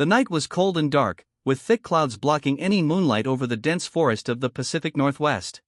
The night was cold and dark, with thick clouds blocking any moonlight over the dense forest of the Pacific Northwest.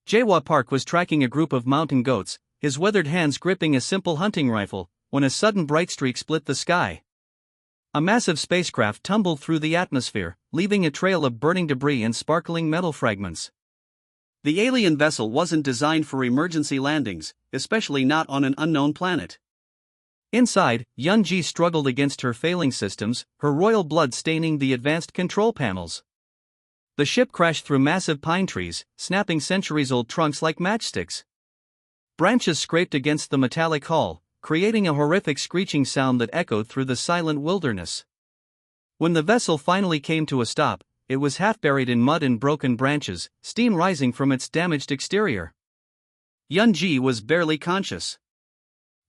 HFY Park was tracking a group of mountain goats, his weathered hands gripping a simple hunting rifle, when a sudden bright streak split the sky. A massive spacecraft tumbled through the atmosphere, leaving a trail of burning debris and sparkling metal fragments. The alien vessel wasn't designed for emergency landings, especially not on an unknown planet. Inside, Yun-ji struggled against her failing systems, her royal blood staining the advanced control panels. The ship crashed through massive pine trees, snapping centuries-old trunks like matchsticks. Branches scraped against the metallic hull, creating a horrific screeching sound that echoed through the silent wilderness. When the vessel finally came to a stop, it was half buried in mud and broken branches, steam rising from its damaged exterior. Yun-ji was barely conscious.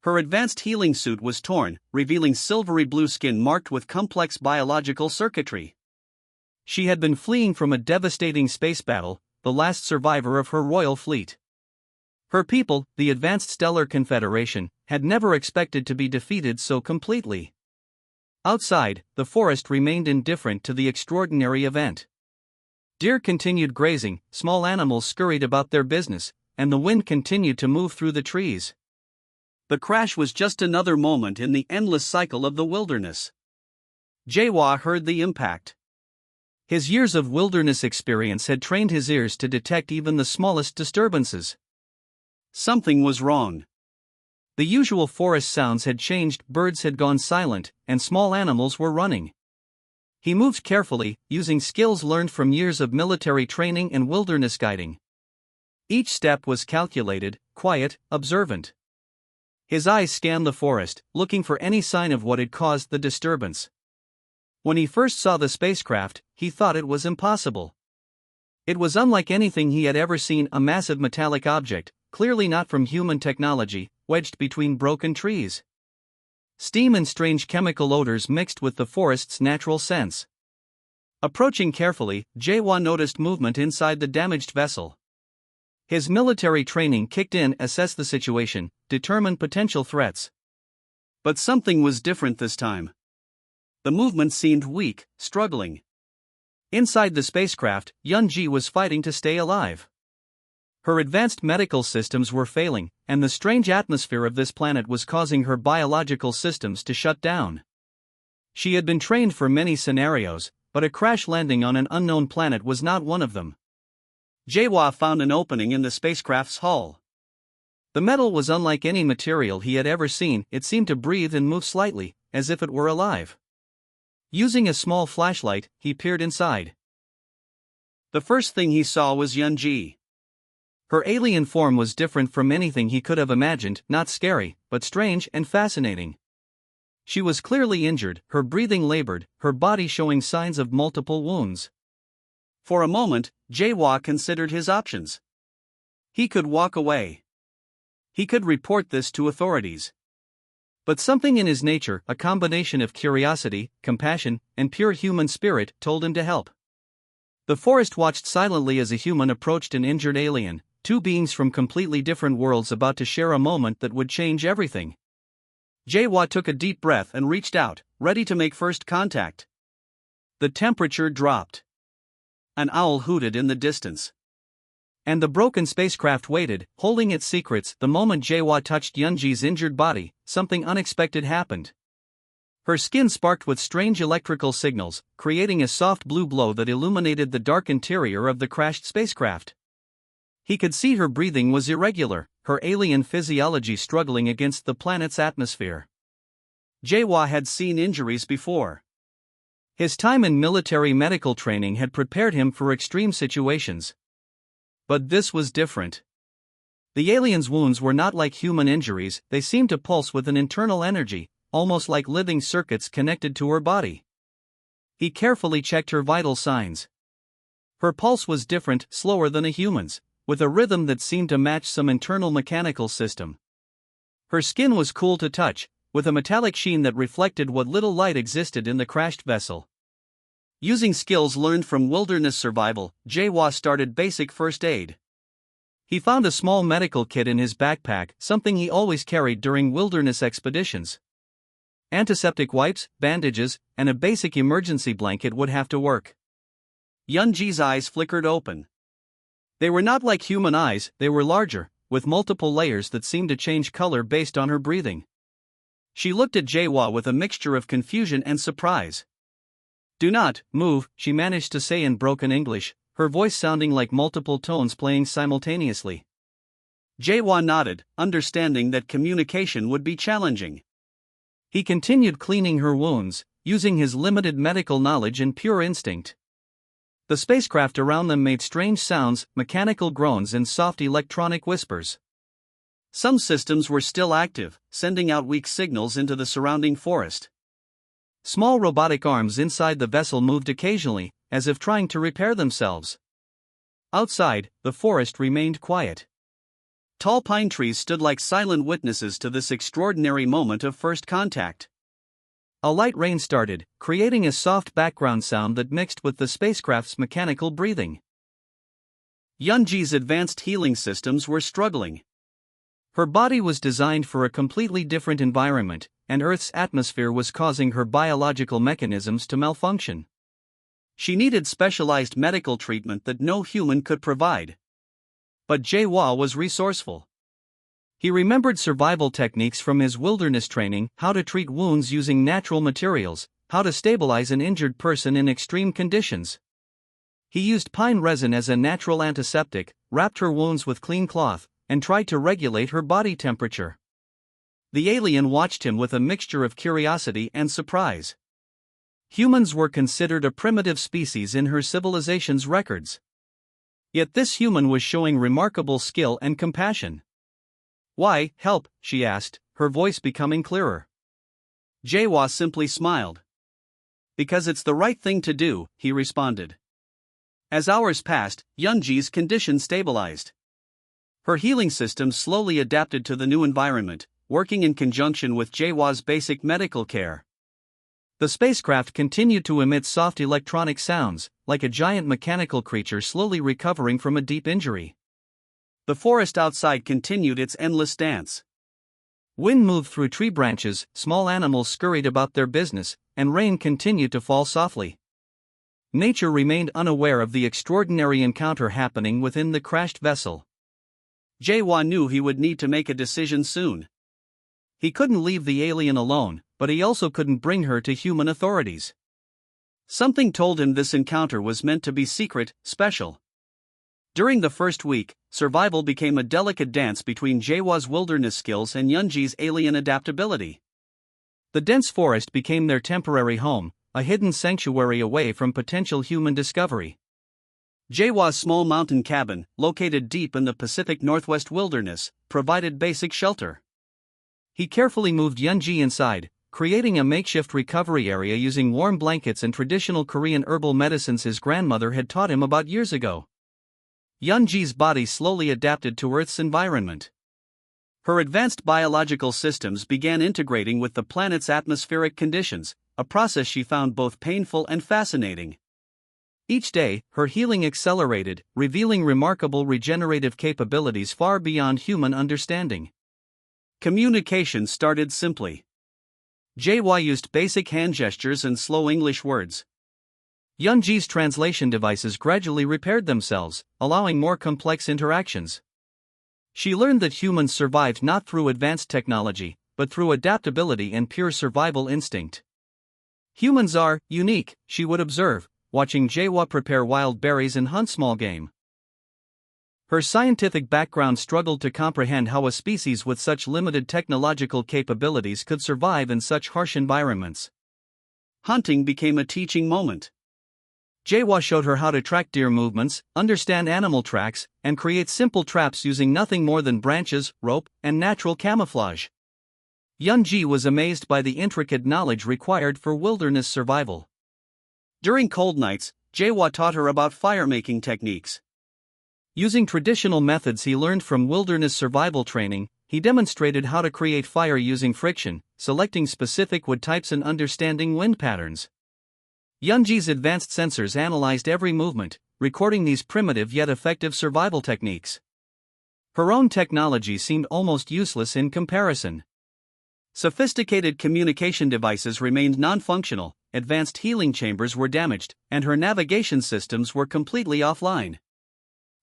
Her advanced healing suit was torn, revealing silvery blue skin marked with complex biological circuitry. She had been fleeing from a devastating space battle, the last survivor of her royal fleet. Her people, the Advanced Stellar Confederation, had never expected to be defeated so completely. Outside, the forest remained indifferent to the extraordinary event. Deer continued grazing, small animals scurried about their business, and the wind continued to move through the trees. The crash was just another moment in the endless cycle of the wilderness. HFY heard the impact. His years of wilderness experience had trained his ears to detect even the smallest disturbances. Something was wrong. The usual forest sounds had changed, birds had gone silent, and small animals were running. He moved carefully, using skills learned from years of military training and wilderness guiding. Each step was calculated, quiet, observant. His eyes scanned the forest, looking for any sign of what had caused the disturbance. When he first saw the spacecraft, he thought it was impossible. It was unlike anything he had ever seen, a massive metallic object, clearly not from human technology, wedged between broken trees. Steam and strange chemical odors mixed with the forest's natural scents. Approaching carefully, HFY noticed movement inside the damaged vessel. His military training kicked in, assessed the situation, determined potential threats. But something was different this time. The movement seemed weak, struggling. Inside the spacecraft, Yun-ji was fighting to stay alive. Her advanced medical systems were failing, and the strange atmosphere of this planet was causing her biological systems to shut down. She had been trained for many scenarios, but a crash landing on an unknown planet was not one of them. HFY found an opening in the spacecraft's hull. The metal was unlike any material he had ever seen. It seemed to breathe and move slightly, as if it were alive. Using a small flashlight, he peered inside. The first thing he saw was Yun-ji. Her alien form was different from anything he could have imagined, not scary, but strange and fascinating. She was clearly injured, her breathing labored, her body showing signs of multiple wounds. For a moment, HFY considered his options. He could walk away. He could report this to authorities. But something in his nature, a combination of curiosity, compassion, and pure human spirit, told him to help. The forest watched silently as a human approached an injured alien, two beings from completely different worlds about to share a moment that would change everything. HFY took a deep breath and reached out, ready to make first contact. The temperature dropped. An owl hooted in the distance. And the broken spacecraft waited, holding its secrets. The moment HFY touched Yun-ji's injured body, something unexpected happened. Her skin sparked with strange electrical signals, creating a soft blue glow that illuminated the dark interior of the crashed spacecraft. He could see her breathing was irregular, her alien physiology struggling against the planet's atmosphere. HFY had seen injuries before. His time in military medical training had prepared him for extreme situations. But this was different. The alien's wounds were not like human injuries, they seemed to pulse with an internal energy, almost like living circuits connected to her body. He carefully checked her vital signs. Her pulse was different, slower than a human's, with a rhythm that seemed to match some internal mechanical system. Her skin was cool to touch, with a metallic sheen that reflected what little light existed in the crashed vessel. Using skills learned from wilderness survival, HFY started basic first aid. He found a small medical kit in his backpack, something he always carried during wilderness expeditions. Antiseptic wipes, bandages, and a basic emergency blanket would have to work. Yunji's eyes flickered open. They were not like human eyes, they were larger, with multiple layers that seemed to change color based on her breathing. She looked at Jaehwa with a mixture of confusion and surprise. "Do not move," she managed to say in broken English, her voice sounding like multiple tones playing simultaneously. Jaehwa nodded, understanding that communication would be challenging. He continued cleaning her wounds, using his limited medical knowledge and pure instinct. The spacecraft around them made strange sounds, mechanical groans and soft electronic whispers. Some systems were still active, sending out weak signals into the surrounding forest. Small robotic arms inside the vessel moved occasionally, as if trying to repair themselves. Outside, the forest remained quiet. Tall pine trees stood like silent witnesses to this extraordinary moment of first contact. A light rain started, creating a soft background sound that mixed with the spacecraft's mechanical breathing. Yunji's advanced healing systems were struggling. Her body was designed for a completely different environment, and Earth's atmosphere was causing her biological mechanisms to malfunction. She needed specialized medical treatment that no human could provide. But Jaehwa was resourceful. He remembered survival techniques from his wilderness training, how to treat wounds using natural materials, how to stabilize an injured person in extreme conditions. He used pine resin as a natural antiseptic, wrapped her wounds with clean cloth, and tried to regulate her body temperature. The alien watched him with a mixture of curiosity and surprise. Humans were considered a primitive species in her civilization's records. Yet this human was showing remarkable skill and compassion. "Why help?" she asked, her voice becoming clearer. Jaehwa simply smiled. "Because it's the right thing to do," he responded. As hours passed, Yunji's condition stabilized. Her healing system slowly adapted to the new environment, working in conjunction with Jaehwa's basic medical care. The spacecraft continued to emit soft electronic sounds, like a giant mechanical creature slowly recovering from a deep injury. The forest outside continued its endless dance. Wind moved through tree branches, small animals scurried about their business, and rain continued to fall softly. Nature remained unaware of the extraordinary encounter happening within the crashed vessel. Jaehwa knew he would need to make a decision soon. He couldn't leave the alien alone, but he also couldn't bring her to human authorities. Something told him this encounter was meant to be secret, special. During the first week, survival became a delicate dance between Jaehwa's wilderness skills and Yunji's alien adaptability. The dense forest became their temporary home, a hidden sanctuary away from potential human discovery. Jaehwa's small mountain cabin, located deep in the Pacific Northwest wilderness, provided basic shelter. He carefully moved Yunji inside, creating a makeshift recovery area using warm blankets and traditional Korean herbal medicines his grandmother had taught him about years ago. Yunji's body slowly adapted to Earth's environment. Her advanced biological systems began integrating with the planet's atmospheric conditions, a process she found both painful and fascinating. Each day, her healing accelerated, revealing remarkable regenerative capabilities far beyond human understanding. Communication started simply. Jaehwa used basic hand gestures and slow English words. Yunji's translation devices gradually repaired themselves, allowing more complex interactions. She learned that humans survived not through advanced technology, but through adaptability and pure survival instinct. Humans are unique, she would observe, watching Jaehwa prepare wild berries and hunt small game. Her scientific background struggled to comprehend how a species with such limited technological capabilities could survive in such harsh environments. Hunting became a teaching moment. Jaehwa showed her how to track deer movements, understand animal tracks, and create simple traps using nothing more than branches, rope, and natural camouflage. Yunji was amazed by the intricate knowledge required for wilderness survival. During cold nights, Jaehwa taught her about fire-making techniques. Using traditional methods he learned from wilderness survival training, he demonstrated how to create fire using friction, selecting specific wood types and understanding wind patterns. Yunji's advanced sensors analyzed every movement, recording these primitive yet effective survival techniques. Her own technology seemed almost useless in comparison. Sophisticated communication devices remained non-functional, advanced healing chambers were damaged, and her navigation systems were completely offline.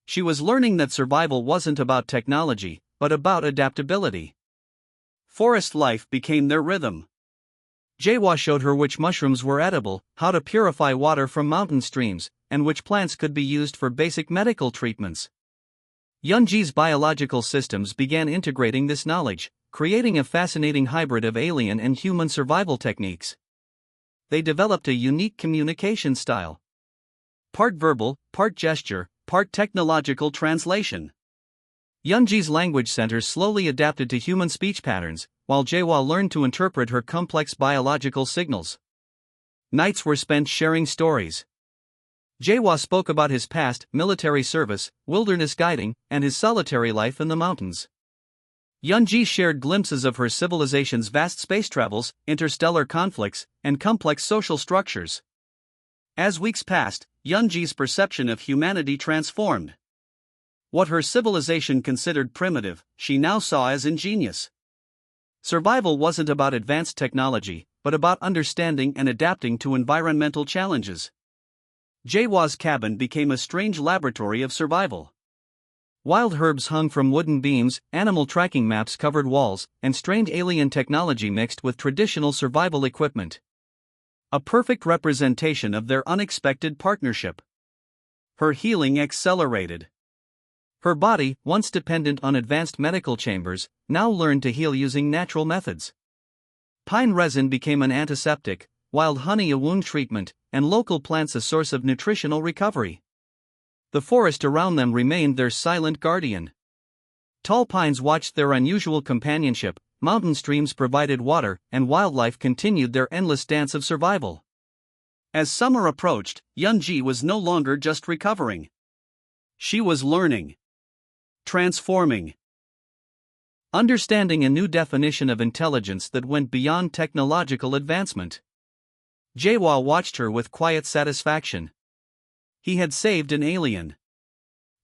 She was learning that survival wasn't about technology, but about adaptability. Forest life became their rhythm. HFY showed her which mushrooms were edible, how to purify water from mountain streams, and which plants could be used for basic medical treatments. Yunji's biological systems began integrating this knowledge, creating a fascinating hybrid of alien and human survival techniques. They developed a unique communication style. Part verbal, part gesture, part technological translation. Yunji's language centers slowly adapted to human speech patterns, while HFY learned to interpret her complex biological signals. Nights were spent sharing stories. HFY spoke about his past, military service, wilderness guiding, and his solitary life in the mountains. Yunji shared glimpses of her civilization's vast space travels, interstellar conflicts, and complex social structures. As weeks passed, Yunji's perception of humanity transformed. What her civilization considered primitive, she now saw as ingenious. Survival wasn't about advanced technology, but about understanding and adapting to environmental challenges. HFY's cabin became a strange laboratory of survival. Wild herbs hung from wooden beams, animal tracking maps covered walls, and strange alien technology mixed with traditional survival equipment. A perfect representation of their unexpected partnership. Her healing accelerated. Her body, once dependent on advanced medical chambers, now learned to heal using natural methods. Pine resin became an antiseptic, wild honey a wound treatment, and local plants a source of nutritional recovery. The forest around them remained their silent guardian. Tall pines watched their unusual companionship, mountain streams provided water, and wildlife continued their endless dance of survival. As summer approached, Yunji was no longer just recovering. She was learning. Transforming. Understanding a new definition of intelligence that went beyond technological advancement. HFY watched her with quiet satisfaction. He had saved an alien.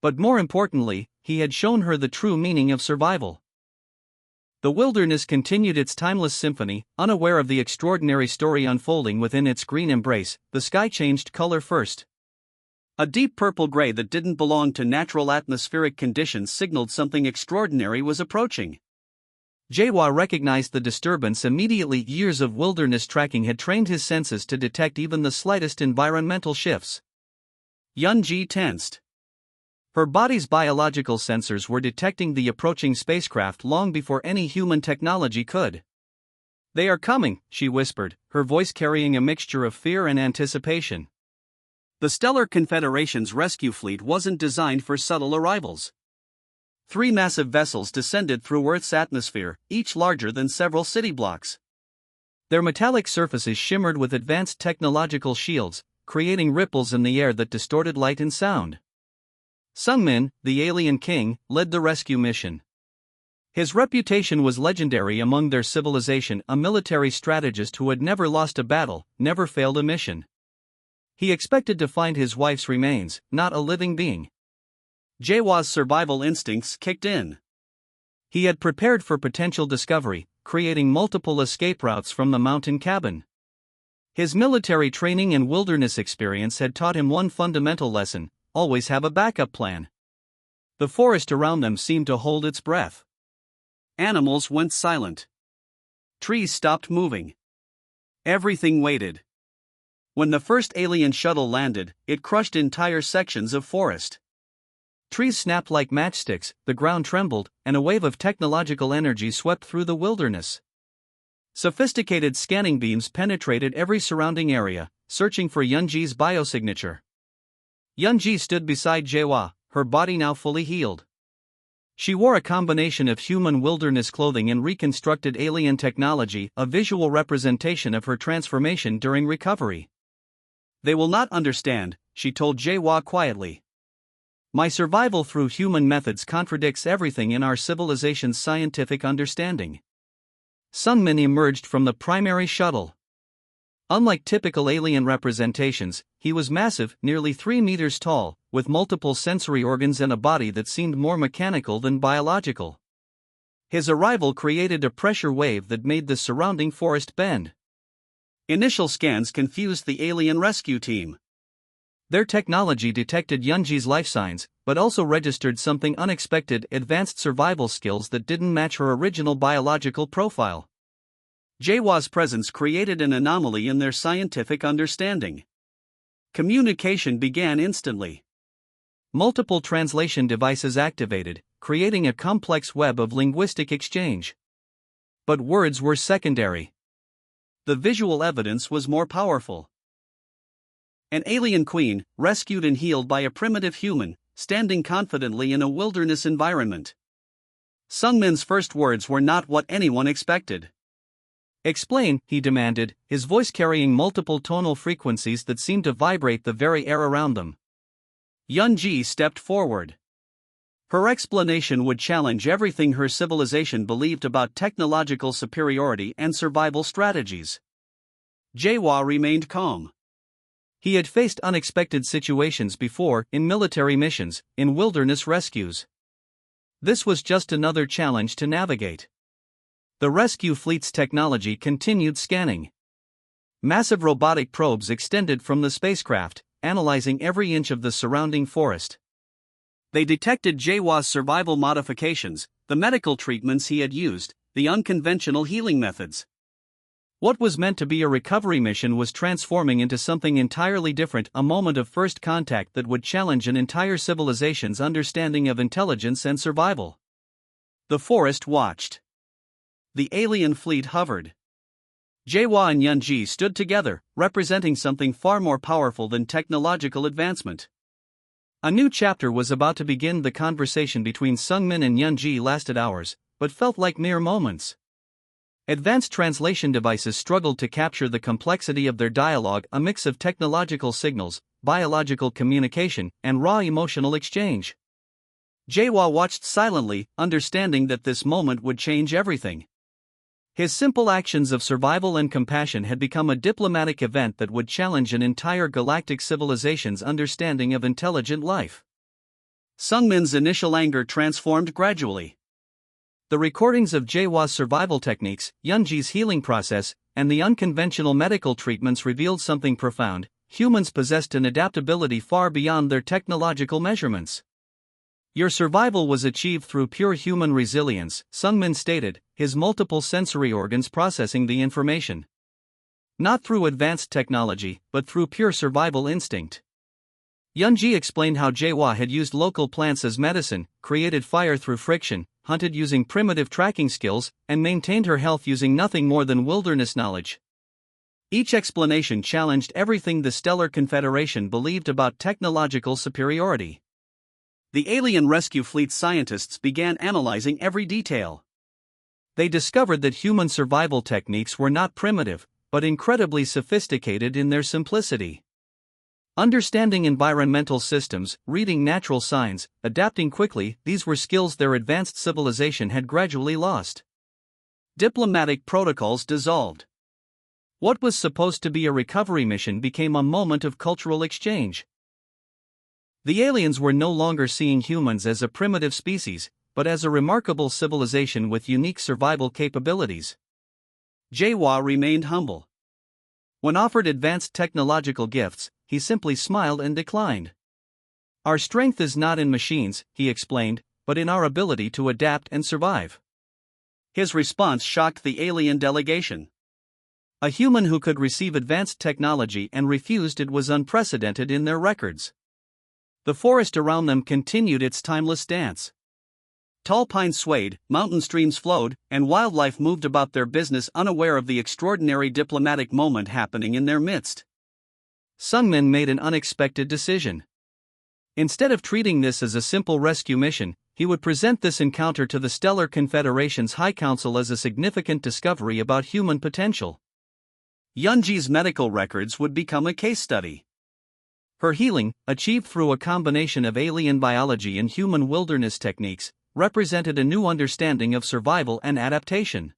But more importantly, he had shown her the true meaning of survival. The wilderness continued its timeless symphony, unaware of the extraordinary story unfolding within its green embrace. The sky changed color first. A deep purple-gray that didn't belong to natural atmospheric conditions signaled something extraordinary was approaching. HFY recognized the disturbance immediately. Years of wilderness tracking had trained his senses to detect even the slightest environmental shifts. Yunji tensed. Her body's biological sensors were detecting the approaching spacecraft long before any human technology could. "They are coming," she whispered, her voice carrying a mixture of fear and anticipation. The Stellar Confederation's rescue fleet wasn't designed for subtle arrivals. 3 massive vessels descended through Earth's atmosphere, each larger than several city blocks. Their metallic surfaces shimmered with advanced technological shields, creating ripples in the air that distorted light and sound. Sungmin, the alien king, led the rescue mission. His reputation was legendary among their civilization, a military strategist who had never lost a battle, never failed a mission. He expected to find his wife's remains, not a living being. HFY's survival instincts kicked in. He had prepared for potential discovery, creating multiple escape routes from the mountain cabin. His military training and wilderness experience had taught him one fundamental lesson: always have a backup plan. The forest around them seemed to hold its breath. Animals went silent. Trees stopped moving. Everything waited. When the first alien shuttle landed, it crushed entire sections of forest. Trees snapped like matchsticks, the ground trembled, and a wave of technological energy swept through the wilderness. Sophisticated scanning beams penetrated every surrounding area, searching for Yunji's biosignature. Yunji stood beside HFY, her body now fully healed. She wore a combination of human wilderness clothing and reconstructed alien technology, a visual representation of her transformation during recovery. "They will not understand," she told HFY quietly. "My survival through human methods contradicts everything in our civilization's scientific understanding." Sungmin emerged from the primary shuttle. Unlike typical alien representations, he was massive, nearly 3 meters tall, with multiple sensory organs and a body that seemed more mechanical than biological. His arrival created a pressure wave that made the surrounding forest bend. Initial scans confused the alien rescue team. Their technology detected Yunji's life signs, but also registered something unexpected: advanced survival skills that didn't match her original biological profile. Jaewa's presence created an anomaly in their scientific understanding. Communication began instantly. Multiple translation devices activated, creating a complex web of linguistic exchange. But words were secondary. The visual evidence was more powerful. An alien queen, rescued and healed by a primitive human, standing confidently in a wilderness environment. Sungmin's first words were not what anyone expected. "Explain," he demanded, his voice carrying multiple tonal frequencies that seemed to vibrate the very air around them. Yunji stepped forward. Her explanation would challenge everything her civilization believed about technological superiority and survival strategies. Jaewa remained calm. He had faced unexpected situations before, in military missions, in wilderness rescues. This was just another challenge to navigate. The rescue fleet's technology continued scanning. Massive robotic probes extended from the spacecraft, analyzing every inch of the surrounding forest. They detected Jaewa's survival modifications, the medical treatments he had used, the unconventional healing methods. What was meant to be a recovery mission was transforming into something entirely different, a moment of first contact that would challenge an entire civilization's understanding of intelligence and survival. The forest watched. The alien fleet hovered. Jaewa and Yunji stood together, representing something far more powerful than technological advancement. A new chapter was about to begin. The conversation between Sungmin and Yunji lasted hours, but felt like mere moments. Advanced translation devices struggled to capture the complexity of their dialogue, a mix of technological signals, biological communication, and raw emotional exchange. Jaewa watched silently, understanding that this moment would change everything. His simple actions of survival and compassion had become a diplomatic event that would challenge an entire galactic civilization's understanding of intelligent life. Sungmin's initial anger transformed gradually. The recordings of Jaewa's survival techniques, Yunji's healing process, and the unconventional medical treatments revealed something profound: humans possessed an adaptability far beyond their technological measurements. "Your survival was achieved through pure human resilience," Sungmin stated, his multiple sensory organs processing the information. "Not through advanced technology, but through pure survival instinct." Yunji explained how Jaewa had used local plants as medicine, created fire through friction, hunted using primitive tracking skills, and maintained her health using nothing more than wilderness knowledge. Each explanation challenged everything the Stellar Confederation believed about technological superiority. The alien rescue fleet scientists began analyzing every detail. They discovered that human survival techniques were not primitive, but incredibly sophisticated in their simplicity. Understanding environmental systems, reading natural signs, adapting quickly, these were skills their advanced civilization had gradually lost. Diplomatic protocols dissolved. What was supposed to be a recovery mission became a moment of cultural exchange. The aliens were no longer seeing humans as a primitive species, but as a remarkable civilization with unique survival capabilities. Jaewa remained humble. When offered advanced technological gifts, he simply smiled and declined. "Our strength is not in machines," he explained, "but in our ability to adapt and survive." His response shocked the alien delegation. A human who could receive advanced technology and refused it was unprecedented in their records. The forest around them continued its timeless dance. Tall pines swayed, mountain streams flowed, and wildlife moved about their business, unaware of the extraordinary diplomatic moment happening in their midst. Sungmin made an unexpected decision. Instead of treating this as a simple rescue mission, he would present this encounter to the Stellar Confederation's High Council as a significant discovery about human potential. Yunji's medical records would become a case study. Her healing, achieved through a combination of alien biology and human wilderness techniques, represented a new understanding of survival and adaptation.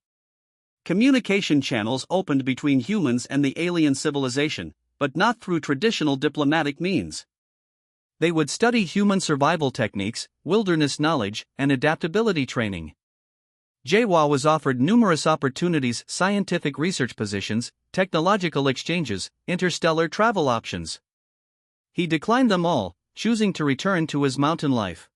Communication channels opened between humans and the alien civilization, but not through traditional diplomatic means. They would study human survival techniques, wilderness knowledge, and adaptability training. Jaehwa was offered numerous opportunities: scientific research positions, technological exchanges, interstellar travel options. He declined them all, choosing to return to his mountain life.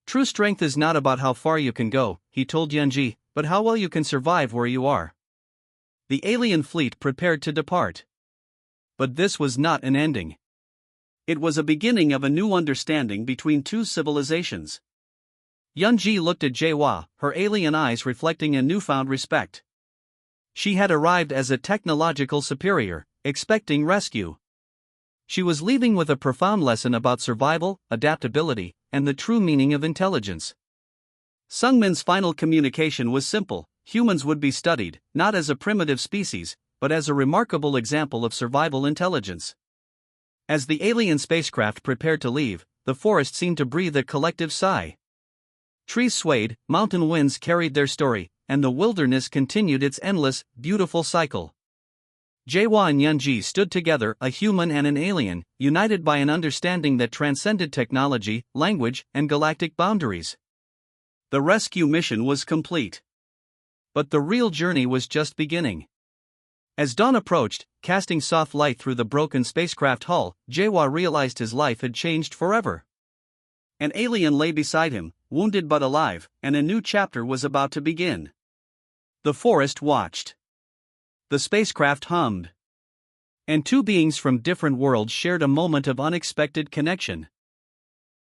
True strength is not about how far you can go, he told Yunji, but how well you can survive where you are. The alien fleet prepared to depart. But this was not an ending. It was a beginning of a new understanding between two civilizations. Yunji looked at Jaehwa, her alien eyes reflecting a newfound respect. She had arrived as a technological superior, expecting rescue. She was leaving with a profound lesson about survival, adaptability, and the true meaning of intelligence. Sungmin's final communication was simple: humans would be studied, not as a primitive species, but as a remarkable example of survival intelligence. As the alien spacecraft prepared to leave, the forest seemed to breathe a collective sigh. Trees swayed, mountain winds carried their story, and the wilderness continued its endless, beautiful cycle. Jaehwa and Yunji stood together, a human and an alien, united by an understanding that transcended technology, language, and galactic boundaries. The rescue mission was complete. But the real journey was just beginning. As dawn approached, casting soft light through the broken spacecraft hull, Jaehwa realized his life had changed forever. An alien lay beside him, wounded but alive, and a new chapter was about to begin. The forest watched. The spacecraft hummed. And two beings from different worlds shared a moment of unexpected connection.